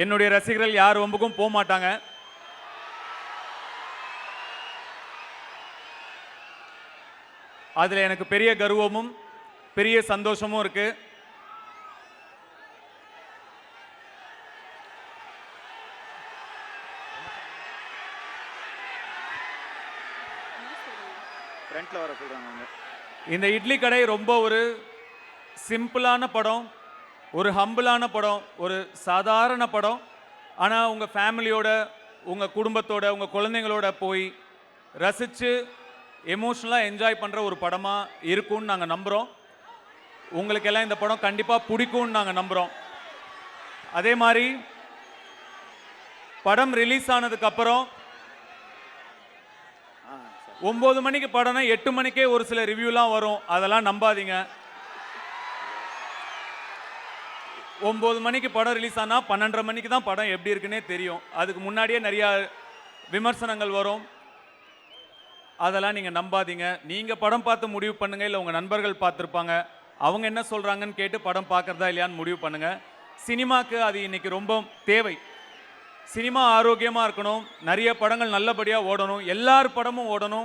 என்னுடைய ரசிகர்கள் யார் வம்புக்கும் போக மாட்டாங்க. அதில் எனக்கு பெரிய கர்வமும் பெரிய சந்தோஷமும் இருக்கு. இந்த இட்லி கடை ரொம்ப ஒரு சிம்பிளான படம், ஒரு ஹம்பிளான படம், ஒரு சாதாரண படம். ஆனால் உங்கள் ஃபேமிலியோட, உங்கள் குடும்பத்தோட, உங்கள் குழந்தைங்களோட போய் ரசித்து எமோஷ்னலாக என்ஜாய் பண்ணுற ஒரு படமாக இருக்கும்னு நாங்கள் நம்புகிறோம். உங்களுக்கெல்லாம் இந்த படம் கண்டிப்பாக பிடிக்கும்னு நாங்கள் நம்புகிறோம். அதே மாதிரி படம் ரிலீஸ் ஆனதுக்கப்புறம் 9 மணிக்கு படம்னா 8 மணிக்கே ஒரு சில ரிவ்யூலாம் வரும். அதெல்லாம் நம்பாதீங்க. 9 மணிக்கு படம் ரிலீஸ் ஆனால் 12:30 மணிக்கு தான் படம் எப்படி இருக்குன்னே தெரியும். அதுக்கு முன்னாடியே நிறையா விமர்சனங்கள் வரும். அதெல்லாம் நீங்கள் நம்பாதீங்க. நீங்கள் படம் பார்த்து முடிவு பண்ணுங்கள், இல்லை உங்கள் நண்பர்கள் பார்த்துருப்பாங்க, அவங்க என்ன சொல்கிறாங்கன்னு கேட்டு படம் பார்க்குறதா இல்லையான்னு முடிவு பண்ணுங்கள். சினிமாவுக்கு அது இன்றைக்கி ரொம்ப தேவை. சினிமா ஆரோக்கியமாக இருக்கணும், நிறைய படங்கள் நல்லபடியாக ஓடணும், எல்லார் படமும் ஓடணும்.